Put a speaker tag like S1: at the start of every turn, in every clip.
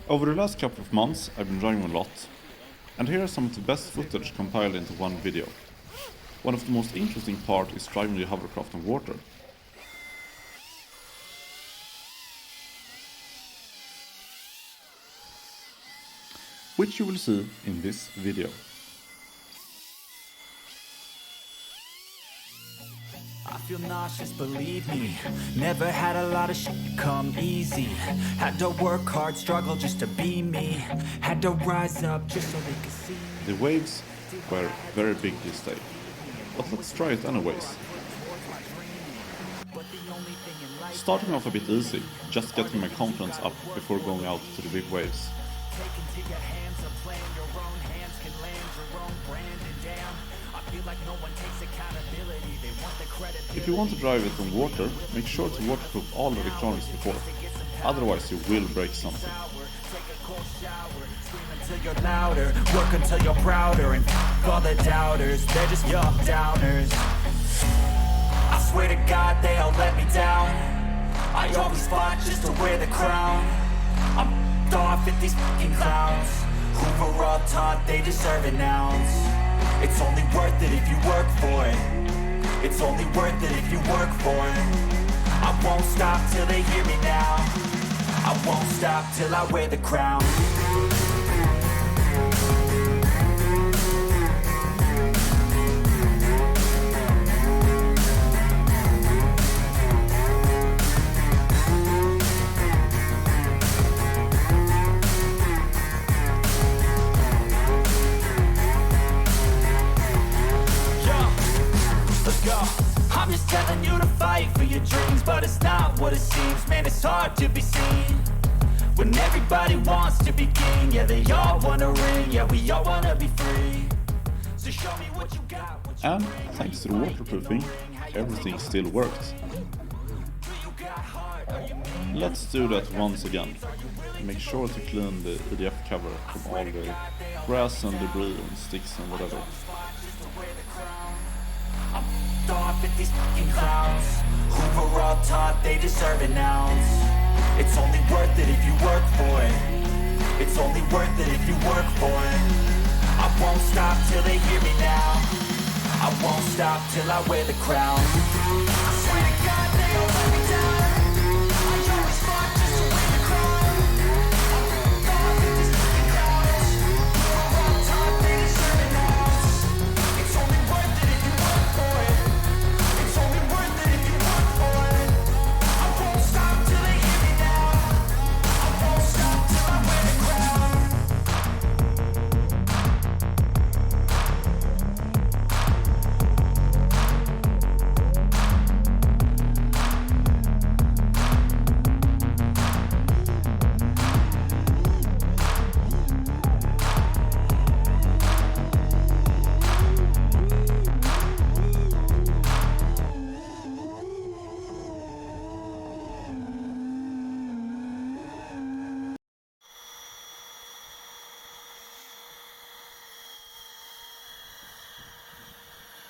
S1: Over the last couple of months I've been driving a lot, and here are some of the best footage compiled into one video. One of the most interesting parts is driving the Hovercraft on water. Which you will see in this video.
S2: I feel nauseous, believe me. Never had a lot of shit come easy. Had to work hard, struggle just to be me. Had to rise up just so they could see me.
S1: The waves were very big this day, but let's try it anyways. Starting off a bit easy, just getting my confidence up before going out to the big waves. If you want to drive it on water, make sure to waterproof all the electronics before, otherwise you will break something.
S2: Until you're louder, work until you're prouder, and all the doubters, they're just young downers. I swear to God they all let me down. I always fought just to wear the crown. I'm off at these fucking clowns who were all taught they deserve an ounce. It's only worth it if you work for it. It's only worth it if you work for it. I won't stop till they hear me now. I won't stop till I wear the crown. I'm just telling you to fight for your dreams, but it's not what it seems. Man, it's hard to be seen when everybody wants to be king. Yeah, they all want a ring. Yeah, we all want to be free. So show me what you got.
S1: And thanks to the waterproofing, everything still worked. Let's do that once again. Make sure to clean the EDF cover from all the grass and debris and sticks and whatever.
S2: Off at these fucking clowns who were all taught they deserve an ounce. It's only worth it if you work for it. It's only worth it if you work for it. I won't stop till they hear me now. I won't stop till I wear the crown. I swear to God they all let me down. I always fought just to wear the crown. Off at these fucking clowns who were all taught they deserve an ounce. It's only worth it if you work for it.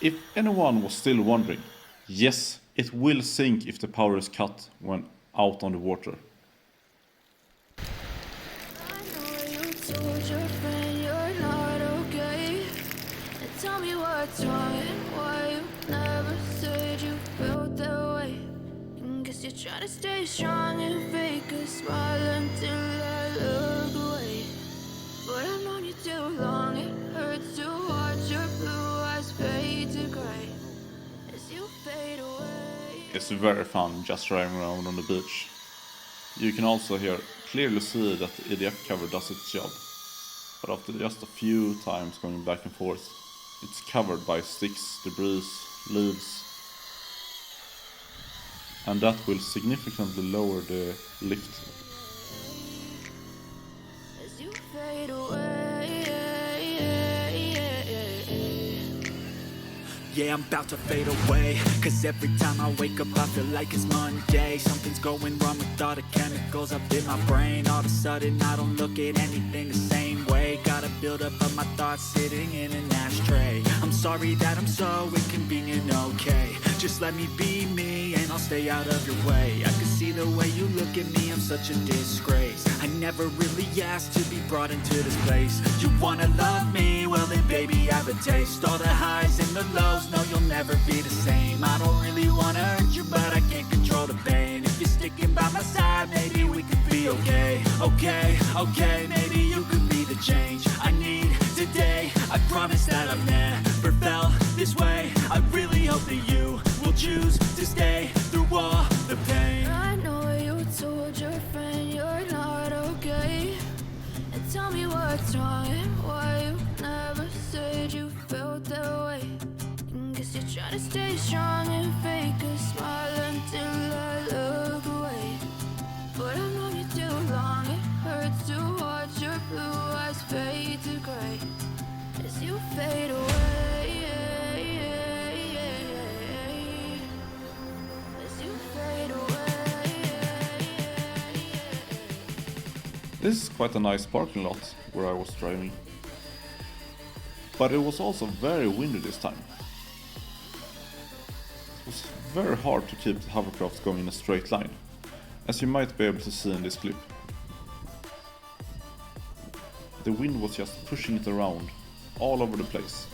S1: If anyone was still wondering, yes, it will sink if the power is cut when out on the water.
S3: I know you told your friend you're not okay. And tell me what's wrong and why you never said you felt that way. And guess you're trying to stay strong and fake a smile until I look away. But I've known you too long, it hurts to watch your blue eyes fade to gray as you fade away.
S1: It's very fun just driving around on the beach. You can also here clearly see that the EDF cover does its job. But after just a few times going back and forth, it's covered by sticks, debris, leaves. And that will significantly lower the lift.
S3: As you fade away.
S2: Yeah, I'm about to fade away, cause every time I wake up I feel like it's Monday. Something's going wrong with all the chemicals up in my brain. All of a sudden I don't look at anything the same way. Gotta build up of my thoughts sitting in an ashtray. I'm sorry that I'm so inconvenient, okay. Just let me be me and I'll stay out of your way. I can see the way you look at me, I'm such a disgrace. I never really asked to be brought into this place. You wanna love me? Well then baby, have a taste. All the highs and the lows, no you'll never be the same. I don't really wanna hurt you, but I can't control the pain. If you're sticking by my side, maybe we could be okay. Okay, maybe you could be the change I need today. I promise that I've never felt this way. I really hope that you will choose to stay through all the pain.
S3: I know you told your friend you're not okay, and tell me what's wrong and why you never said you felt that way. Guess you're trying to stay strong and fake a smile until I look away. But I've known you too long, it hurts to watch your blue eyes fade to gray as you fade away. As you fade away.
S1: This is quite a nice parking lot where I was driving. But it was also very windy this time. It was very hard to keep the hovercraft going in a straight line, as you might be able to see in this clip. The wind was just pushing it around all over the place.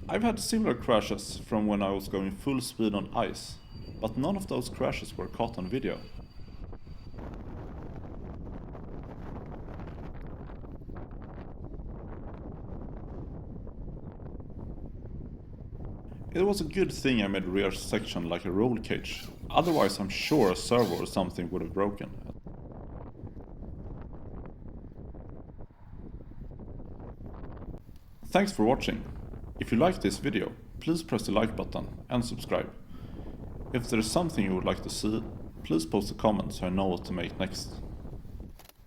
S1: I've had similar crashes from when I was going full speed on ice, but none of those crashes were caught on video. It was a good thing I made the rear section like a roll cage, otherwise I'm sure a servo or something would have broken. Thanks for watching. If you liked this video, please press the like button and subscribe. If there is something you would like to see, please post a comment so I know what to make next.